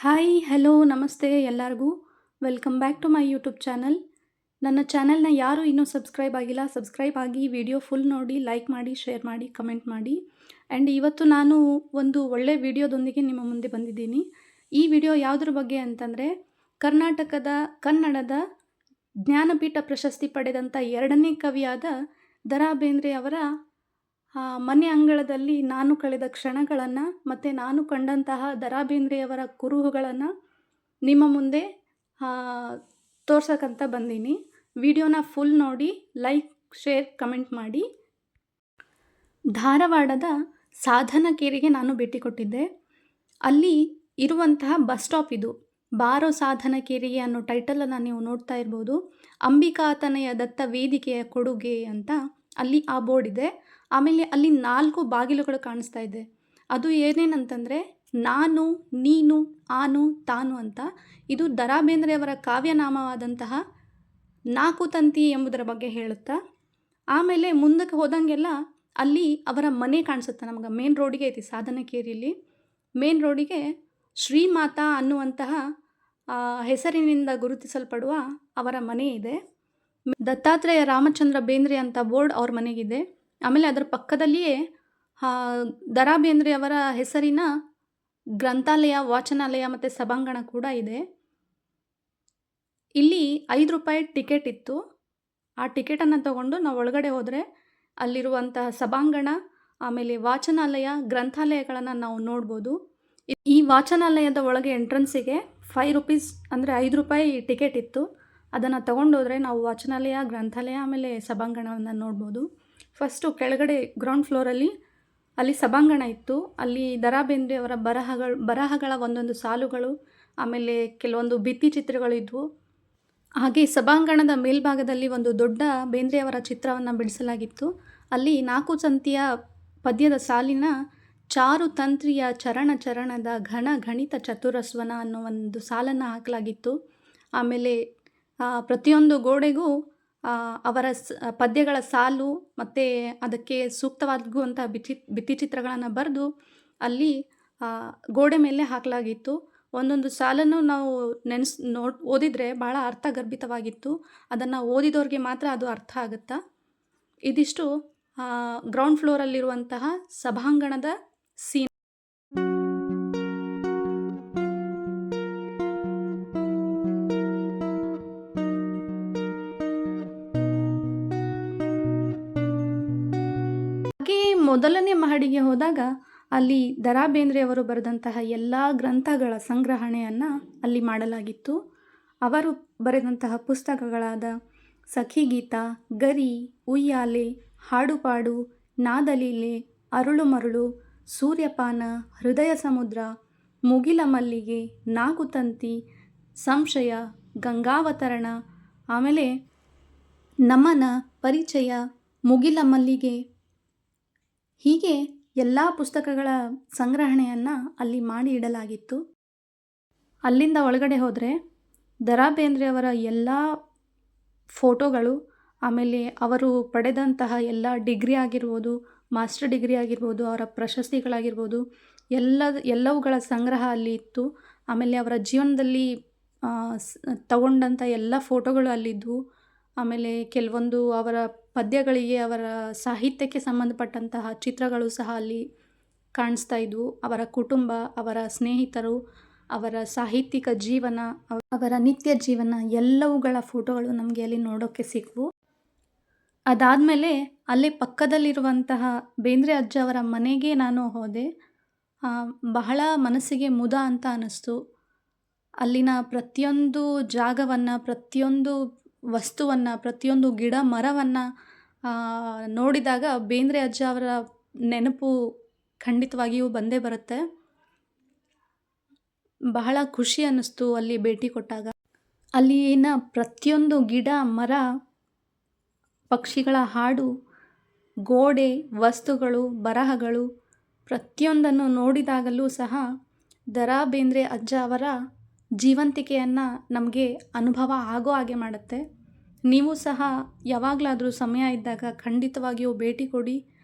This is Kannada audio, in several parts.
ಹಾಯ್ ಹಲೋ ನಮಸ್ತೆ ಎಲ್ಲರಿಗೂ welcome back to my YouTube channel. ನನ್ನ ಚಾನಲ್ನ ಯಾರು ಇನ್ನೂ ಸಬ್ಸ್ಕ್ರೈಬ್ ಆಗಿಲ್ಲ, ಸಬ್ಸ್ಕ್ರೈಬ್ ಆಗಿ ವಿಡಿಯೋ ಫುಲ್ ನೋಡಿ, ಲೈಕ್ ಮಾಡಿ, ಶೇರ್ ಮಾಡಿ, ಕಮೆಂಟ್ ಮಾಡಿ. ಆ್ಯಂಡ್ ಇವತ್ತು ನಾನು ಒಂದು ಒಳ್ಳೆ ವಿಡಿಯೋದೊಂದಿಗೆ ನಿಮ್ಮ ಮುಂದೆ ಬಂದಿದ್ದೀನಿ. ಈ ವಿಡಿಯೋ ಯಾವುದ್ರ ಬಗ್ಗೆ ಅಂತಂದರೆ, ಕನ್ನಡದ ಜ್ಞಾನಪೀಠ ಪ್ರಶಸ್ತಿ ಪಡೆದಂಥ 2ನೇ ಕವಿಯಾದ ದ.ರಾ ಬೇಂದ್ರೆ ಅವರ ಮನೆ ಅಂಗಳದಲ್ಲಿ ನಾನು ಕಳೆದ ಕ್ಷಣಗಳನ್ನು ಮತ್ತು ನಾನು ಕಂಡಂತಹ ದ.ರಾ ಬೇಂದ್ರೆಯವರ ಕುರುಹುಗಳನ್ನು ನಿಮ್ಮ ಮುಂದೆ ತೋರ್ಸಕ್ಕಂತ ಬಂದೀನಿ. ವಿಡಿಯೋನ ಫುಲ್ ನೋಡಿ, ಲೈಕ್, ಶೇರ್, ಕಮೆಂಟ್ ಮಾಡಿ. ಧಾರವಾಡದ ಸಾಧನಕೇರಿಗೆ ನಾನು ಭೇಟಿ ಕೊಟ್ಟಿದ್ದೆ. ಅಲ್ಲಿ ಇರುವಂತಹ ಬಸ್ ಸ್ಟಾಪ್ ಇದು. ಬಾರೋ ಸಾಧನಕೇರಿಗೆ ಅನ್ನೋ ಟೈಟಲನ್ನು ನೀವು ನೋಡ್ತಾ ಇರ್ಬೋದು. ಅಂಬಿಕಾತನಯ ದತ್ತ ವೇದಿಕೆಯ ಕೊಡುಗೆ ಅಂತ ಅಲ್ಲಿ ಆ ಬೋರ್ಡ್ ಇದೆ. ಆಮೇಲೆ ಅಲ್ಲಿ 4 ಬಾಗಿಲುಗಳು ಕಾಣಿಸ್ತಾ ಇದೆ. ಅದು ಏನೇನಂತಂದರೆ ನಾನು, ನೀನು, ಆನು, ತಾನು ಅಂತ. ಇದು ದ.ರಾ ಬೇಂದ್ರೆಯವರ ಕಾವ್ಯನಾಮವಾದಂತಹ 4 ತಂತಿ ಎಂಬುದರ ಬಗ್ಗೆ ಹೇಳುತ್ತಾ. ಆಮೇಲೆ ಮುಂದಕ್ಕೆ ಹೋದಂಗೆಲ್ಲ ಅಲ್ಲಿ ಅವರ ಮನೆ ಕಾಣಿಸುತ್ತೆ ನಮ್ಗೆ. ಮೇನ್ ರೋಡಿಗೆ ಐತಿ ಸಾಧನಕೇರಿಯಲ್ಲಿ. ಮೇನ್ ರೋಡಿಗೆ ಶ್ರೀಮಾತಾ ಅನ್ನುವಂತಹ ಹೆಸರಿನಿಂದ ಗುರುತಿಸಲ್ಪಡುವ ಅವರ ಮನೆ ಇದೆ. ದತ್ತಾತ್ರೇಯ ರಾಮಚಂದ್ರ ಬೇಂದ್ರೆ ಅಂತ ಬೋರ್ಡ್ ಅವ್ರ ಮನೆಗಿದೆ. ಆಮೇಲೆ ಅದರ ಪಕ್ಕದಲ್ಲಿಯೇ ದ.ರಾ ಬೇಂದ್ರೆಯವರ ಹೆಸರಿನ ಗ್ರಂಥಾಲಯ, ವಾಚನಾಲಯ ಮತ್ತು ಸಭಾಂಗಣ ಕೂಡ ಇದೆ. ಇಲ್ಲಿ ₹5 ಟಿಕೆಟ್ ಇತ್ತು. ಆ ಟಿಕೆಟನ್ನು ತಗೊಂಡು ನಾವು ಒಳಗಡೆ ಹೋದರೆ ಅಲ್ಲಿರುವಂತಹ ಸಭಾಂಗಣ, ಆಮೇಲೆ ವಾಚನಾಲಯ, ಗ್ರಂಥಾಲಯಗಳನ್ನು ನಾವು ನೋಡ್ಬೋದು. ಈ ವಾಚನಾಲಯದ ಒಳಗೆ ಎಂಟ್ರೆನ್ಸಿಗೆ ₹5 ಅಂದರೆ ₹5 ಟಿಕೆಟ್ ಇತ್ತು. ಅದನ್ನು ತಗೊಂಡೋದ್ರೆ ನಾವು ವಾಚನಾಲಯ, ಗ್ರಂಥಾಲಯ, ಆಮೇಲೆ ಸಭಾಂಗಣವನ್ನು ನೋಡ್ಬೋದು. ಫಸ್ಟು ಕೆಳಗಡೆ ಗ್ರೌಂಡ್ ಫ್ಲೋರಲ್ಲಿ ಅಲ್ಲಿ ಸಭಾಂಗಣ ಇತ್ತು. ಅಲ್ಲಿ ದ.ರಾ ಬೇಂದ್ರೆಯವರ ಬರಹಗಳ ಒಂದೊಂದು ಸಾಲುಗಳು, ಆಮೇಲೆ ಕೆಲವೊಂದು ಭಿತ್ತಿಚಿತ್ರಗಳಿದ್ವು. ಹಾಗೆ ಸಭಾಂಗಣದ ಮೇಲ್ಭಾಗದಲ್ಲಿ ಒಂದು ದೊಡ್ಡ ಬೇಂದ್ರೆಯವರ ಚಿತ್ರವನ್ನು ಬಿಡಿಸಲಾಗಿತ್ತು. ಅಲ್ಲಿ 4 ತಂತಿಯ ಪದ್ಯದ ಸಾಲಿನ ಚಾರು ತಂತ್ರಿಯ ಚರಣ ಚರಣದ ಘನ ಗಣಿತ ಚತುರಸ್ವನ ಅನ್ನೋ ಒಂದು ಸಾಲನ್ನು ಹಾಕಲಾಗಿತ್ತು. ಆಮೇಲೆ ಪ್ರತಿಯೊಂದು ಗೋಡೆಗೂ ಅವರ ಪದ್ಯಗಳ ಸಾಲು ಮತ್ತು ಅದಕ್ಕೆ ಸೂಕ್ತವಾಗುವಂಥ ಭಿತ್ತಿಚಿತ್ರಗಳನ್ನು ಬರೆದು ಅಲ್ಲಿ ಗೋಡೆ ಮೇಲೆ ಹಾಕಲಾಗಿತ್ತು. ಒಂದೊಂದು ಸಾಲನ್ನು ನಾವು ಓದಿದರೆ ಭಾಳ ಅರ್ಥಗರ್ಭಿತವಾಗಿತ್ತು. ಅದನ್ನು ಓದಿದವ್ರಿಗೆ ಮಾತ್ರ ಅದು ಅರ್ಥ ಆಗುತ್ತಾ. ಇದಿಷ್ಟು ಗ್ರೌಂಡ್ ಫ್ಲೋರಲ್ಲಿರುವಂತಹ ಸಭಾಂಗಣದ ಸೀನ್. ಹಾಗೆ ಮೊದಲನೇ ಮಹಡಿಗೆ ಹೋದಾಗ ಅಲ್ಲಿ ದ.ರಾ ಬೇಂದ್ರೆಯವರು ಬರೆದಂತಹ ಎಲ್ಲ ಗ್ರಂಥಗಳ ಸಂಗ್ರಹಣೆಯನ್ನು ಅಲ್ಲಿ ಮಾಡಲಾಗಿತ್ತು. ಅವರು ಬರೆದಂತಹ ಪುಸ್ತಕಗಳಾದ ಸಖಿಗೀತ, ಗರಿ, ಉಯ್ಯಾಲೆ, ಹಾಡುಪಾಡು, ನಾದಲೀಲೆ, ಅರುಳು ಮರುಳು, ಸೂರ್ಯಪಾನ, ಹೃದಯ ಸಮುದ್ರ, ಮುಗಿಲ ಮಲ್ಲಿಗೆ, 4 ತಂತಿ, ಸಂಶಯ, ಗಂಗಾವತರಣ, ಆಮೇಲೆ ನಮನ, ಪರಿಚಯ, ಮುಗಿಲ ಮಲ್ಲಿಗೆ, ಹೀಗೆ ಎಲ್ಲ ಪುಸ್ತಕಗಳ ಸಂಗ್ರಹಣೆಯನ್ನು ಅಲ್ಲಿ ಮಾಡಿ ಇಡಲಾಗಿತ್ತು. ಅಲ್ಲಿಂದ ಒಳಗಡೆ ಹೋದರೆ ದ.ರಾ ಬೇಂದ್ರೆಯವರ ಎಲ್ಲ ಫೋಟೋಗಳು, ಆಮೇಲೆ ಅವರು ಪಡೆದಂತಹ ಎಲ್ಲ ಡಿಗ್ರಿ ಆಗಿರ್ಬೋದು, ಮಾಸ್ಟರ್ ಡಿಗ್ರಿ ಆಗಿರ್ಬೋದು, ಅವರ ಪ್ರಶಸ್ತಿಗಳಾಗಿರ್ಬೋದು, ಎಲ್ಲವುಗಳ ಸಂಗ್ರಹ ಅಲ್ಲಿ ಇತ್ತು. ಆಮೇಲೆ ಅವರ ಜೀವನದಲ್ಲಿ ತಗೊಂಡಂಥ ಎಲ್ಲ ಫೋಟೋಗಳು ಅಲ್ಲಿದ್ವು. ಆಮೇಲೆ ಕೆಲವೊಂದು ಅವರ ಪದ್ಯಗಳಿಗೆ, ಅವರ ಸಾಹಿತ್ಯಕ್ಕೆ ಸಂಬಂಧಪಟ್ಟಂತಹ ಚಿತ್ರಗಳು ಸಹ ಅಲ್ಲಿ ಕಾಣಿಸ್ತಾ ಇದ್ವು. ಅವರ ಕುಟುಂಬ, ಅವರ ಸ್ನೇಹಿತರು, ಅವರ ಸಾಹಿತ್ಯಿಕ ಜೀವನ, ಅವರ ನಿತ್ಯ ಜೀವನ, ಎಲ್ಲವುಗಳ ಫೋಟೋಗಳು ನಮಗೆ ಅಲ್ಲಿ ನೋಡೋಕ್ಕೆ ಸಿಕ್ವು. ಅದಾದಮೇಲೆ ಅಲ್ಲೇ ಪಕ್ಕದಲ್ಲಿರುವಂತಹ ಬೇಂದ್ರೆ ಅಜ್ಜ ಅವರ ಮನೆಗೆ ನಾನು ಹೋದೆ. ಬಹಳ ಮನಸ್ಸಿಗೆ ಮುದ ಅಂತ ಅನ್ನಿಸ್ತು. ಅಲ್ಲಿನ ಪ್ರತಿಯೊಂದು ಜಾಗವನ್ನು, ಪ್ರತಿಯೊಂದು ವಸ್ತುವನ್ನು, ಪ್ರತಿಯೊಂದು ಗಿಡ ಮರವನ್ನು ನೋಡಿದಾಗ ಬೇಂದ್ರೆ ಅಜ್ಜ ಅವರ ನೆನಪು ಖಂಡಿತವಾಗಿಯೂ ಬಂದೇ ಬರುತ್ತೆ. ಬಹಳ ಖುಷಿ ಅನ್ನಿಸ್ತು ಅಲ್ಲಿ ಭೇಟಿ ಕೊಟ್ಟಾಗ. ಅಲ್ಲಿನ ಪ್ರತಿಯೊಂದು ಗಿಡ, ಮರ, ಪಕ್ಷಿಗಳ ಹಾಡು, ಗೋಡೆ, ವಸ್ತುಗಳು, ಬರಹಗಳು ಪ್ರತಿಯೊಂದನ್ನು ನೋಡಿದಾಗಲೂ ಸಹ ದ.ರಾ ಬೇಂದ್ರೆ ಅಜ್ಜ ಅವರ ಜೀವಂತಿಕೆಯನ್ನು ನಮಗೆ ಅನುಭವ ಆಗೋ ಹಾಗೆ ಮಾಡುತ್ತೆ. ನೀವು ಸಹ ಯಾವಾಗಲಾದರೂ ಸಮಯ ಇದ್ದಾಗ ಖಂಡಿತವಾಗಿಯೂ ಭೇಟಿ ಕೊಡಿ.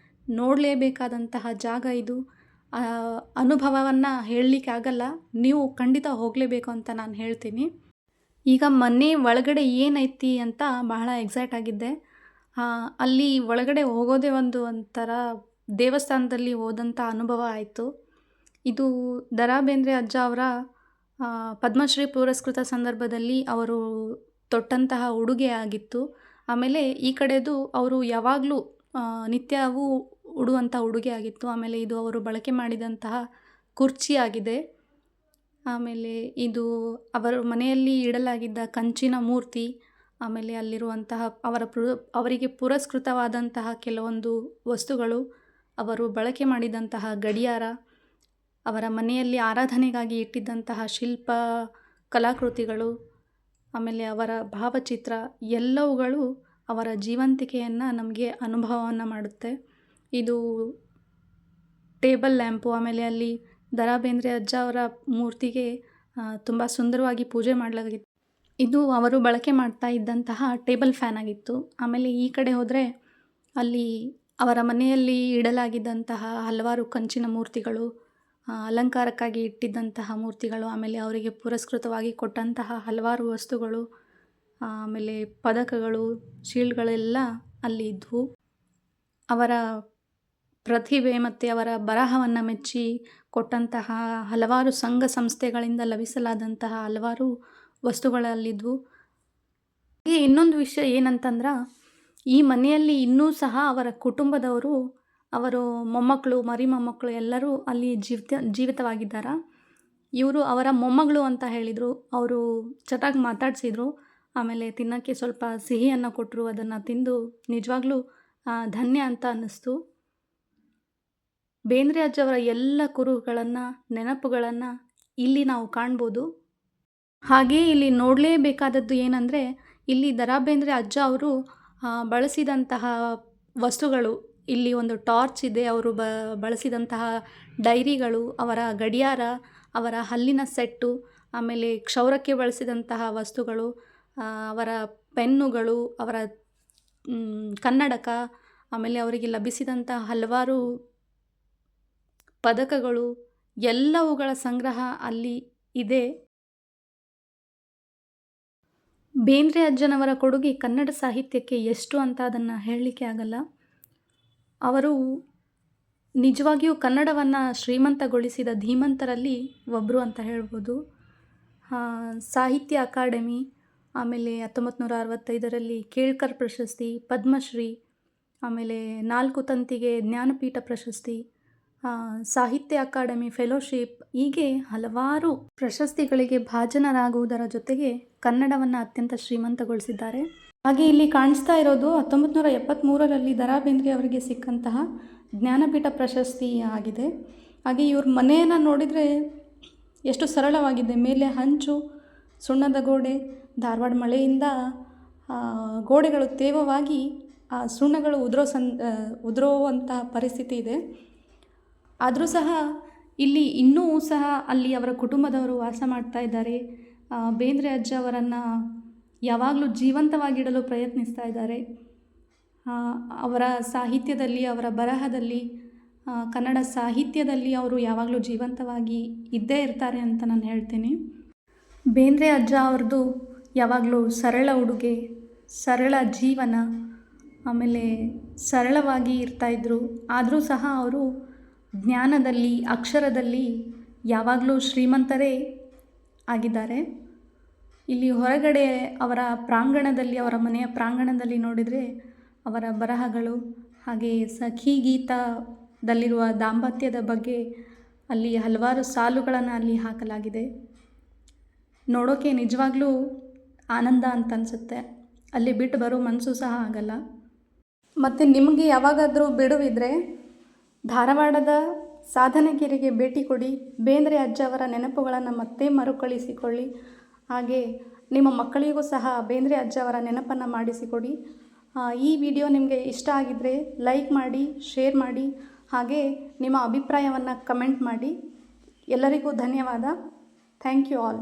ನೋಡಲೇಬೇಕಾದಂತಹ ಜಾಗ ಇದು. ಅನುಭವವನ್ನು ಹೇಳಲಿಕ್ಕೆ ಆಗಲ್ಲ. ನೀವು ಖಂಡಿತ ಹೋಗಲೇಬೇಕು ಅಂತ ನಾನು ಹೇಳ್ತೀನಿ. ಈಗ ಮನೆ ಒಳಗಡೆ ಏನೈತಿ ಅಂತ ಬಹಳ ಎಕ್ಸೈಟ್ ಆಗಿದ್ದೆ. ಅಲ್ಲಿ ಒಳಗಡೆ ಹೋಗೋದೇ ಒಂಥರ ದೇವಸ್ಥಾನದಲ್ಲಿ ಹೋದಂಥ ಅನುಭವ ಆಯಿತು. ಇದು ದ.ರಾ ಬೇಂದ್ರೆ ಅಜ್ಜ ಅವರ ಪದ್ಮಶ್ರೀ ಪುರಸ್ಕೃತ ಸಂದರ್ಭದಲ್ಲಿ ಅವರು ತೊಟ್ಟಂತಹ ಉಡುಗೆ ಆಗಿತ್ತು. ಆಮೇಲೆ ಈ ಕಡೆದು ಅವರು ಯಾವಾಗಲೂ ನಿತ್ಯವೂ ಉಡುವಂಥ ಉಡುಗೆ ಆಗಿತ್ತು. ಆಮೇಲೆ ಇದು ಅವರು ಬಳಕೆ ಮಾಡಿದಂತಹ ಕುರ್ಚಿ ಆಗಿದೆ. ಆಮೇಲೆ ಇದು ಅವರ ಮನೆಯಲ್ಲಿ ಇಡಲಾಗಿದ್ದ ಕಂಚಿನ ಮೂರ್ತಿ. ಆಮೇಲೆ ಅಲ್ಲಿರುವಂತಹ ಅವರಿಗೆ ಪುರಸ್ಕೃತವಾದಂತಹ ಕೆಲವೊಂದು ವಸ್ತುಗಳು, ಅವರು ಬಳಕೆ ಮಾಡಿದಂತಹ ಗಡಿಯಾರ, ಅವರ ಮನೆಯಲ್ಲಿ ಆರಾಧನೆಗಾಗಿ ಇಟ್ಟಿದ್ದಂತಹ ಶಿಲ್ಪ ಕಲಾಕೃತಿಗಳು, ಆಮೇಲೆ ಅವರ ಭಾವಚಿತ್ರ ಎಲ್ಲವುಗಳು ಅವರ ಜೀವಂತಿಕೆಯನ್ನು ನಮಗೆ ಅನುಭವವನ್ನು ಮಾಡುತ್ತೆ. ಇದು ಟೇಬಲ್ ಲ್ಯಾಂಪು. ಆಮೇಲೆ ಅಲ್ಲಿ ದ.ರಾ ಬೇಂದ್ರೆ ಅಜ್ಜ ಅವರ ಮೂರ್ತಿಗೆ ತುಂಬ ಸುಂದರವಾಗಿ ಪೂಜೆ ಮಾಡಲಾಗಿತ್ತು. ಇದು ಅವರು ಬಳಕೆ ಮಾಡ್ತಾ ಇದ್ದಂತಹ ಟೇಬಲ್ ಫ್ಯಾನ್ ಆಗಿತ್ತು. ಆಮೇಲೆ ಈ ಕಡೆ ಹೋದರೆ ಅಲ್ಲಿ ಅವರ ಮನೆಯಲ್ಲಿ ಇಡಲಾಗಿದ್ದಂತಹ ಹಲವಾರು ಕಂಚಿನ ಮೂರ್ತಿಗಳು, ಅಲಂಕಾರಕ್ಕಾಗಿ ಇಟ್ಟಿದ್ದಂತಹ ಮೂರ್ತಿಗಳು, ಆಮೇಲೆ ಅವರಿಗೆ ಪುರಸ್ಕೃತವಾಗಿ ಕೊಟ್ಟಂತಹ ಹಲವಾರು ವಸ್ತುಗಳು, ಆಮೇಲೆ ಪದಕಗಳು, ಶೀಲ್ಡ್ಗಳೆಲ್ಲ ಅಲ್ಲಿ ಇದ್ವು. ಅವರ ಪ್ರತಿಭೆ ಮತ್ತು ಅವರ ಬರಹವನ್ನು ಮೆಚ್ಚಿ ಕೊಟ್ಟಂತಹ ಹಲವಾರು ಸಂಘ ಸಂಸ್ಥೆಗಳಿಂದ ಲಭಿಸಲಾದಂತಹ ಹಲವಾರು ವಸ್ತುಗಳಲ್ಲಿದ್ವು. ಹಾಗೆ ಇನ್ನೊಂದು ವಿಷಯ ಏನಂತಂದ್ರೆ, ಈ ಮನೆಯಲ್ಲಿ ಇನ್ನೂ ಸಹ ಅವರ ಕುಟುಂಬದವರು, ಅವರು ಮೊಮ್ಮಕ್ಕಳು, ಮರಿ ಮೊಮ್ಮಕ್ಕಳು ಎಲ್ಲರೂ ಅಲ್ಲಿ ಜೀವಿತವಾಗಿದ್ದಾರೆ. ಇವರು ಅವರ ಮೊಮ್ಮಗಳು ಅಂತ ಹೇಳಿದರು. ಅವರು ಚೆನ್ನಾಗಿ ಮಾತಾಡಿಸಿದ್ರು. ಆಮೇಲೆ ತಿನ್ನೋಕ್ಕೆ ಸ್ವಲ್ಪ ಸಿಹಿಯನ್ನು ಕೊಟ್ಟರು. ಅದನ್ನು ತಿಂದು ನಿಜವಾಗ್ಲೂ ಧನ್ಯ ಅಂತ ಅನ್ನಿಸ್ತು. ಬೇಂದ್ರೆ ಅಜ್ಜವರ ಎಲ್ಲ ಕುರುಹುಗಳನ್ನು, ನೆನಪುಗಳನ್ನು ಇಲ್ಲಿ ನಾವು ಕಾಣ್ಬೋದು. ಹಾಗೆಯೇ ಇಲ್ಲಿ ನೋಡಲೇಬೇಕಾದದ್ದು ಏನಂದರೆ, ಇಲ್ಲಿ ದ.ರಾ ಬೇಂದ್ರೆ ಅಜ್ಜ ಅವರು ಬಳಸಿದಂತಹ ವಸ್ತುಗಳು, ಇಲ್ಲಿ ಒಂದು ಟಾರ್ಚ್ ಇದೆ, ಅವರು ಬಳಸಿದಂತಹ ಡೈರಿಗಳು, ಅವರ ಗಡಿಯಾರ, ಅವರ ಹಲ್ಲಿನ ಸೆಟ್ಟು, ಆಮೇಲೆ ಕ್ಷೌರಕ್ಕೆ ಬಳಸಿದಂತಹ ವಸ್ತುಗಳು, ಅವರ ಪೆನ್ನುಗಳು, ಅವರ ಕನ್ನಡಕ, ಆಮೇಲೆ ಅವರಿಗೆ ಲಭಿಸಿದಂತಹ ಹಲವಾರು ಪದಕಗಳು, ಎಲ್ಲವುಗಳ ಸಂಗ್ರಹ ಅಲ್ಲಿ ಇದೆ. ಬೇಂದ್ರೆ ಅಜ್ಜನವರ ಕೊಡುಗೆ ಕನ್ನಡ ಸಾಹಿತ್ಯಕ್ಕೆ ಎಷ್ಟು ಅಂತ ಅದನ್ನು ಹೇಳಲಿಕ್ಕೆ ಆಗಲ್ಲ. ಅವರು ನಿಜವಾಗಿಯೂ ಕನ್ನಡವನ್ನು ಶ್ರೀಮಂತಗೊಳಿಸಿದ ಧೀಮಂತರಲ್ಲಿ ಒಬ್ಬರು ಅಂತ ಹೇಳ್ಬೋದು. ಸಾಹಿತ್ಯ ಅಕಾಡೆಮಿ, ಆಮೇಲೆ 1965ರಲ್ಲಿ ಕೇಳ್ಕರ್ ಪ್ರಶಸ್ತಿ, ಪದ್ಮಶ್ರೀ, ಆಮೇಲೆ 4 ತಂತಿಗೆ ಜ್ಞಾನಪೀಠ ಪ್ರಶಸ್ತಿ, ಸಾಹಿತ್ಯ ಅಕಾಡೆಮಿ ಫೆಲೋಶಿಪ್, ಹೀಗೆ ಹಲವಾರು ಪ್ರಶಸ್ತಿಗಳಿಗೆ ಭಾಜನರಾಗುವುದರ ಜೊತೆಗೆ ಕನ್ನಡವನ್ನು ಅತ್ಯಂತ ಶ್ರೀಮಂತಗೊಳಿಸಿದ್ದಾರೆ. ಹಾಗೆ ಇಲ್ಲಿ ಕಾಣಿಸ್ತಾ ಇರೋದು 1973ರಲ್ಲಿ ದ.ರಾ ಬೇಂದ್ರೆ ಅವರಿಗೆ ಸಿಕ್ಕಂತಹ ಜ್ಞಾನಪೀಠ ಪ್ರಶಸ್ತಿ ಆಗಿದೆ. ಹಾಗೆ ಇವ್ರ ಮನೆಯನ್ನು ನೋಡಿದರೆ ಎಷ್ಟು ಸರಳವಾಗಿದೆ. ಮೇಲೆ ಹಂಚು, ಸುಣ್ಣದ ಗೋಡೆ, ಧಾರವಾಡ ಮಳೆಯಿಂದ ಗೋಡೆಗಳು ತೇವವಾಗಿ ಆ ಸುಣ್ಣಗಳು ಉದುರುವಂಥ ಪರಿಸ್ಥಿತಿ ಇದೆ. ಆದರೂ ಸಹ ಇಲ್ಲಿ ಇನ್ನೂ ಸಹ ಅಲ್ಲಿ ಅವರ ಕುಟುಂಬದವರು ವಾಸ ಮಾಡ್ತಾ ಇದ್ದಾರೆ. ಬೇಂದ್ರೆ ಅಜ್ಜ ಅವರನ್ನು ಯಾವಾಗಲೂ ಜೀವಂತವಾಗಿಡಲು ಪ್ರಯತ್ನಿಸ್ತಾ ಇದ್ದಾರೆ. ಅವರ ಸಾಹಿತ್ಯದಲ್ಲಿ, ಅವರ ಬರಹದಲ್ಲಿ, ಕನ್ನಡ ಸಾಹಿತ್ಯದಲ್ಲಿ ಅವರು ಯಾವಾಗಲೂ ಜೀವಂತವಾಗಿ ಇದ್ದೇ ಇರ್ತಾರೆ ಅಂತ ನಾನು ಹೇಳ್ತೀನಿ. ಬೇಂದ್ರೆ ಅಜ್ಜ ಅವ್ರದ್ದು ಯಾವಾಗಲೂ ಸರಳ ಉಡುಗೆ, ಸರಳ ಜೀವನ, ಆಮೇಲೆ ಸರಳವಾಗಿ ಇರ್ತಾಯಿದ್ರು. ಆದರೂ ಸಹ ಅವರು ಜ್ಞಾನದಲ್ಲಿ, ಅಕ್ಷರದಲ್ಲಿ ಯಾವಾಗಲೂ ಶ್ರೀಮಂತರೇ ಆಗಿದ್ದಾರೆ. ಇಲ್ಲಿ ಹೊರಗಡೆ ಅವರ ಪ್ರಾಂಗಣದಲ್ಲಿ, ಅವರ ಮನೆಯ ಪ್ರಾಂಗಣದಲ್ಲಿ ನೋಡಿದರೆ ಅವರ ಬರಹಗಳು, ಹಾಗೆ ಸಖಿ ಗೀತದಲ್ಲಿರುವ ದಾಂಪತ್ಯದ ಬಗ್ಗೆ ಅಲ್ಲಿ ಹಲವಾರು ಸಾಲುಗಳನ್ನು ಅಲ್ಲಿ ಹಾಕಲಾಗಿದೆ. ನೋಡೋಕ್ಕೆ ನಿಜವಾಗ್ಲೂ ಆನಂದ ಅಂತ ಅನಿಸುತ್ತೆ. ಅಲ್ಲಿ ಬಿಟ್ಟು ಬರೋ ಮನಸ್ಸು ಸಹ ಆಗಲ್ಲ. ಮತ್ತು ನಿಮಗೆ ಯಾವಾಗಾದರೂ ಬಿಡುವಿದ್ದರೆ ಧಾರವಾಡದ ಸಾಧನಕೆರೆಗೆ ಭೇಟಿ ಕೊಡಿ. ಬೇಂದ್ರೆ ಅಜ್ಜ ಅವರ ನೆನಪುಗಳನ್ನು ಮತ್ತೆ ಮರುಕಳಿಸಿಕೊಳ್ಳಿ. ಹಾಗೆ ನಿಮ್ಮ ಮಕ್ಕಳಿಗೂ ಸಹ ಬೇಂದ್ರೆ ಅಜ್ಜ ಅವರ ನೆನಪನ್ನು ಮಾಡಿಸಿಕೊಡಿ. ಈ ವಿಡಿಯೋ ನಿಮಗೆ ಇಷ್ಟ ಆಗಿದ್ದರೆ ಲೈಕ್ ಮಾಡಿ, ಶೇರ್ ಮಾಡಿ, ಹಾಗೆ ನಿಮ್ಮ ಅಭಿಪ್ರಾಯವನ್ನು ಕಮೆಂಟ್ ಮಾಡಿ. ಎಲ್ಲರಿಗೂ ಧನ್ಯವಾದ. Thank you all.